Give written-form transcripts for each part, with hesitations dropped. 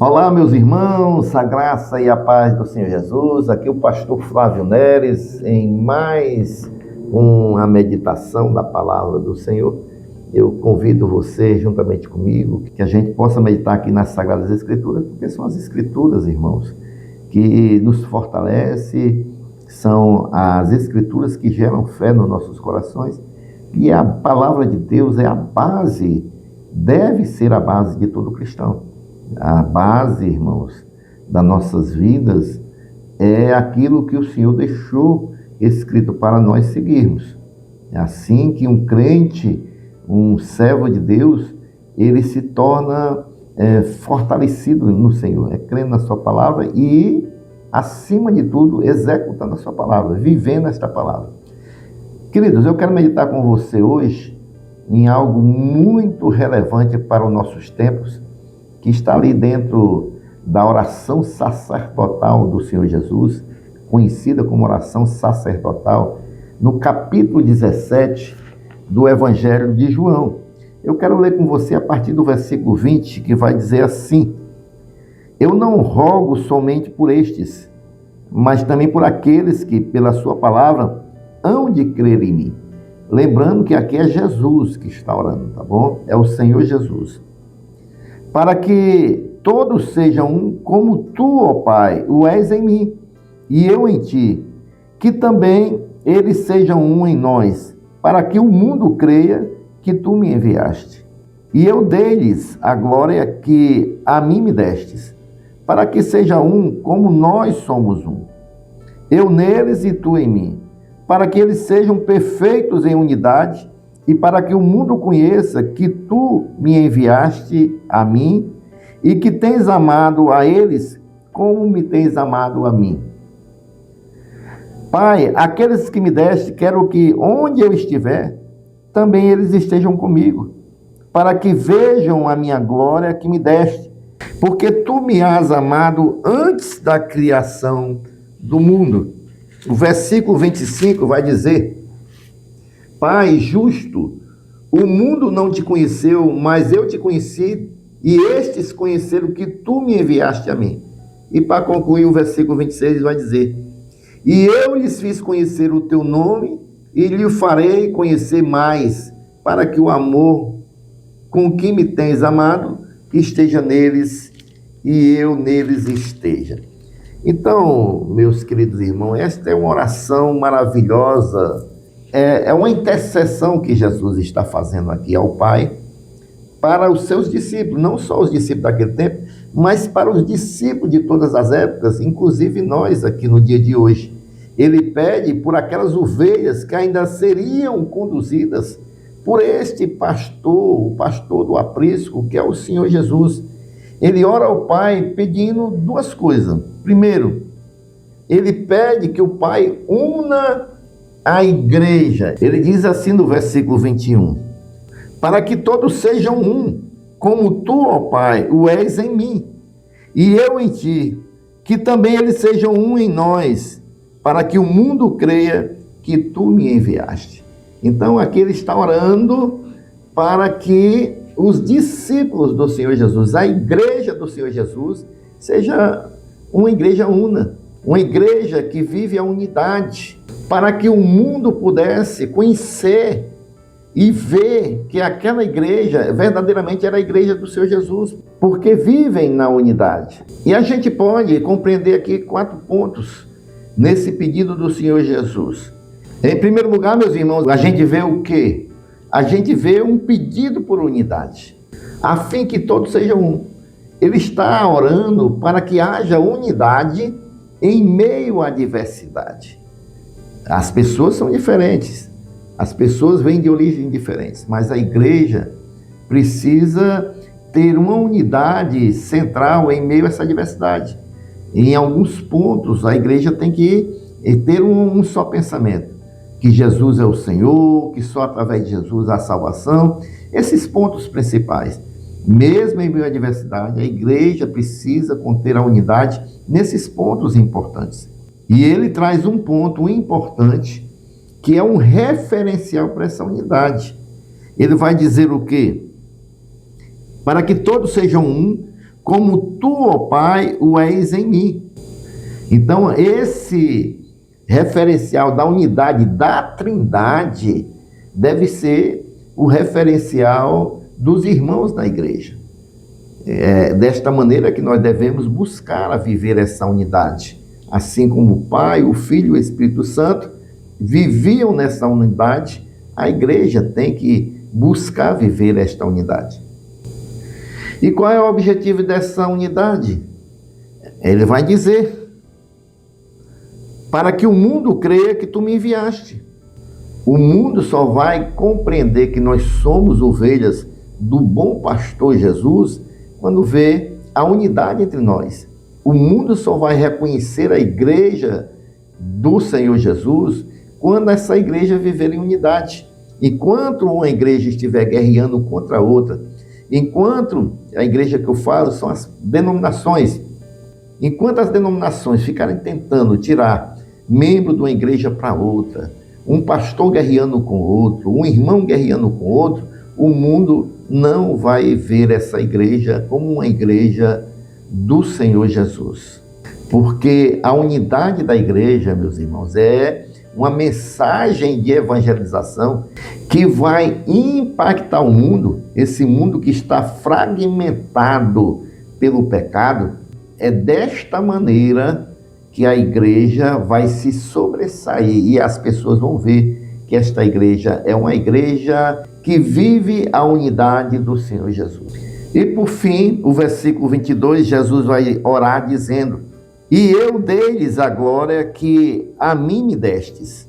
Olá, meus irmãos, a graça e a paz do Senhor Jesus. Aqui é o pastor Flávio Neres, em mais uma meditação da palavra do Senhor. Eu convido você, juntamente comigo, que a gente possa meditar aqui nas Sagradas Escrituras, porque são as Escrituras, irmãos, que nos fortalecem, são as Escrituras que geram fé nos nossos corações, e a palavra de Deus é a base, deve ser a base de todo cristão. A base, irmãos, das nossas vidas é aquilo que o Senhor deixou escrito para nós seguirmos. É assim que um crente, um servo de Deus, ele se torna fortalecido no Senhor, crendo na sua palavra e, acima de tudo, executando a sua palavra, vivendo esta palavra. Queridos, eu quero meditar com você hoje em algo muito relevante para os nossos tempos, que está ali dentro da oração sacerdotal do Senhor Jesus, conhecida como oração sacerdotal, no capítulo 17 do Evangelho de João. Eu quero ler com você a partir do versículo 20, que vai dizer assim: Eu não rogo somente por estes, mas também por aqueles que, pela sua palavra, hão de crer em mim. Lembrando que aqui é Jesus que está orando, tá bom? É o Senhor Jesus. Para que todos sejam um, como tu, ó Pai, o és em mim, e eu em ti, que também eles sejam um em nós, para que o mundo creia que tu me enviaste. E eu dei-lhes a glória que a mim me destes, para que seja um, como nós somos um. Eu neles e tu em mim, para que eles sejam perfeitos em unidade, e para que o mundo conheça que tu me enviaste a mim e que tens amado a eles como me tens amado a mim. Pai, aqueles que me deste, quero que onde eu estiver, também eles estejam comigo, para que vejam a minha glória que me deste, porque tu me has amado antes da criação do mundo. O versículo 25 vai dizer: Pai justo, o mundo não te conheceu, mas eu te conheci, e estes conheceram que tu me enviaste a mim. E para concluir, o versículo 26 vai dizer: E eu lhes fiz conhecer o teu nome, e lhe farei conhecer mais, para que o amor com que me tens amado esteja neles, e eu neles esteja. Então, meus queridos irmãos, esta é uma oração maravilhosa. É uma intercessão que Jesus está fazendo aqui ao Pai para os seus discípulos, não só os discípulos daquele tempo, mas para os discípulos de todas as épocas, inclusive nós aqui no dia de hoje. Ele pede por aquelas ovelhas que ainda seriam conduzidas por este pastor, o pastor do aprisco, que é o Senhor Jesus. Ele ora ao Pai pedindo duas coisas. Primeiro, ele pede que o Pai una a igreja. Ele diz assim no versículo 21, para que todos sejam um, como tu, ó Pai, o és em mim, e eu em ti, que também eles sejam um em nós, para que o mundo creia que tu me enviaste. Então aqui ele está orando para que os discípulos do Senhor Jesus, a igreja do Senhor Jesus, seja uma igreja una, uma igreja que vive a unidade, para que o mundo pudesse conhecer e ver que aquela igreja verdadeiramente era a igreja do Senhor Jesus, porque vivem na unidade. E a gente pode compreender aqui 4 pontos nesse pedido do Senhor Jesus. Em primeiro lugar, meus irmãos, a gente vê o quê? A gente vê um pedido por unidade, a fim que todos sejam um. Ele está orando para que haja unidade em meio à diversidade. As pessoas são diferentes, as pessoas vêm de origens diferentes, mas a igreja precisa ter uma unidade central em meio a essa diversidade. Em alguns pontos, a igreja tem que ter um só pensamento, que Jesus é o Senhor, que só através de Jesus há salvação. Esses pontos principais. Mesmo em meio à diversidade, a igreja precisa conter a unidade nesses pontos importantes. E ele traz um ponto importante, que é um referencial para essa unidade. Ele vai dizer o quê? Para que todos sejam um, como tu, ó Pai, o és em mim. Então, esse referencial da unidade da Trindade deve ser o referencial dos irmãos da igreja. É desta maneira que nós devemos buscar a viver essa unidade. Assim como o Pai, o Filho e o Espírito Santo viviam nessa unidade, a igreja tem que buscar viver esta unidade. E qual é o objetivo dessa unidade? Ele vai dizer: para que o mundo creia que tu me enviaste. O mundo só vai compreender que nós somos ovelhas do bom pastor Jesus quando vê a unidade entre nós. O mundo só vai reconhecer a igreja do Senhor Jesus quando essa igreja viver em unidade. Enquanto uma igreja estiver guerreando contra a outra, enquanto a igreja que eu falo são as denominações, enquanto as denominações ficarem tentando tirar membro de uma igreja para outra, um pastor guerreando com outro, um irmão guerreando com outro, o mundo não vai ver essa igreja como uma igreja do Senhor Jesus. Porque a unidade da igreja, meus irmãos, é uma mensagem de evangelização que vai impactar o mundo, esse mundo que está fragmentado pelo pecado. É desta maneira que a igreja vai se sobressair e as pessoas vão ver que esta igreja é uma igreja que vive a unidade do Senhor Jesus. E por fim, o versículo 22, Jesus vai orar dizendo: e eu dei-lhes a glória que a mim me destes,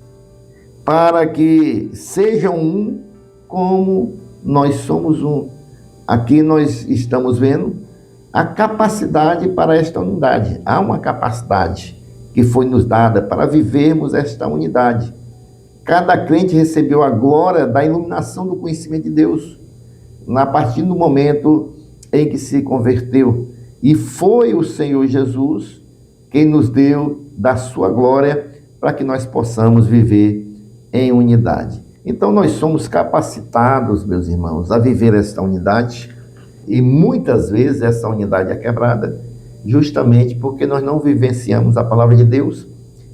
para que sejam um como nós somos um. Aqui nós estamos vendo a capacidade para esta unidade. Há uma capacidade que foi nos dada para vivermos esta unidade. Cada crente recebeu a glória da iluminação do conhecimento de Deus, a partir do momento em que se converteu. E foi o Senhor Jesus quem nos deu da sua glória para que nós possamos viver em unidade. Então nós somos capacitados, meus irmãos, a viver esta unidade. E muitas vezes essa unidade é quebrada justamente porque nós não vivenciamos a palavra de Deus.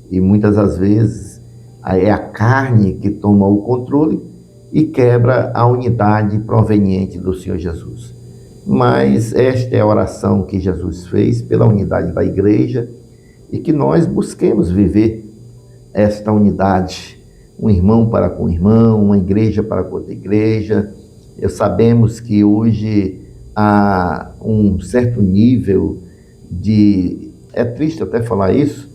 E muitas das vezes é a carne que toma o controle e quebra a unidade proveniente do Senhor Jesus. Mas esta é a oração que Jesus fez pela unidade da igreja e que nós busquemos viver esta unidade, um irmão para com o irmão, uma igreja para com outra igreja. Sabemos que hoje há um certo nível é triste até falar isso,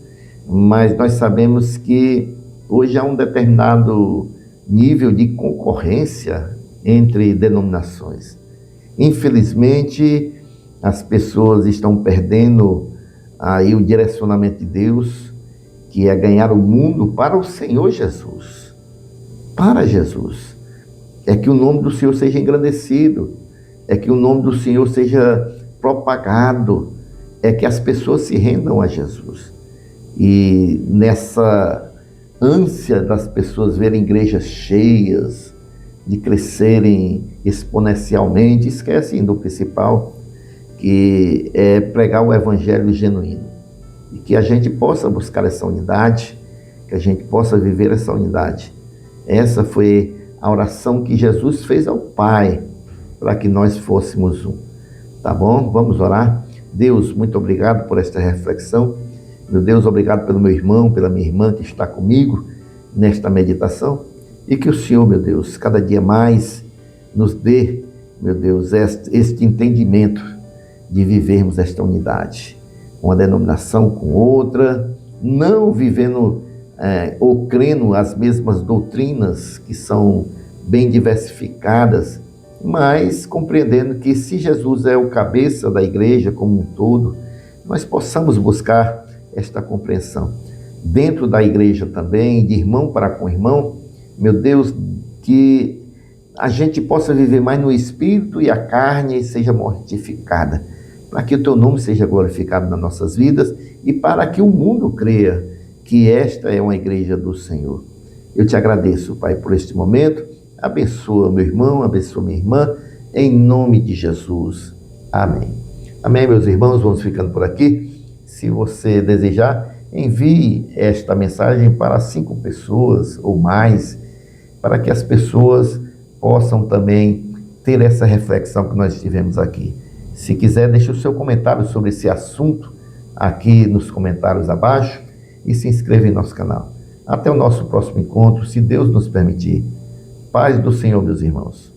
mas nós sabemos que hoje há um determinado nível de concorrência entre denominações. Infelizmente, as pessoas estão perdendo aí o direcionamento de Deus, que é ganhar o mundo para o Senhor Jesus. Para Jesus. É que o nome do Senhor seja engrandecido, é que o nome do Senhor seja propagado, é que as pessoas se rendam a Jesus. E nessa ânsia das pessoas verem igrejas cheias, de crescerem exponencialmente, esquecem do principal, que é pregar o evangelho genuíno. E que a gente possa buscar essa unidade, que a gente possa viver essa unidade. Essa foi a oração que Jesus fez ao Pai, para que nós fôssemos um. Tá bom? Vamos orar? Deus, muito obrigado por esta reflexão. Meu Deus, obrigado pelo meu irmão, pela minha irmã que está comigo nesta meditação. E que o Senhor, meu Deus, cada dia mais nos dê, meu Deus, este entendimento de vivermos esta unidade. Uma denominação com outra, não vivendo ou crendo as mesmas doutrinas que são bem diversificadas, mas compreendendo que se Jesus é o cabeça da igreja como um todo, nós possamos buscar esta compreensão. Dentro da igreja também, de irmão para com irmão, meu Deus, que a gente possa viver mais no Espírito e a carne seja mortificada, para que o Teu nome seja glorificado nas nossas vidas e para que o mundo creia que esta é uma igreja do Senhor. Eu te agradeço, Pai, por este momento. Abençoa meu irmão, abençoa minha irmã, em nome de Jesus. Amém. Amém, meus irmãos? Vamos ficando por aqui. Se você desejar, envie esta mensagem para 5 pessoas ou mais, para que as pessoas possam também ter essa reflexão que nós tivemos aqui. Se quiser, deixe o seu comentário sobre esse assunto aqui nos comentários abaixo e se inscreva em nosso canal. Até o nosso próximo encontro, se Deus nos permitir. Paz do Senhor, meus irmãos.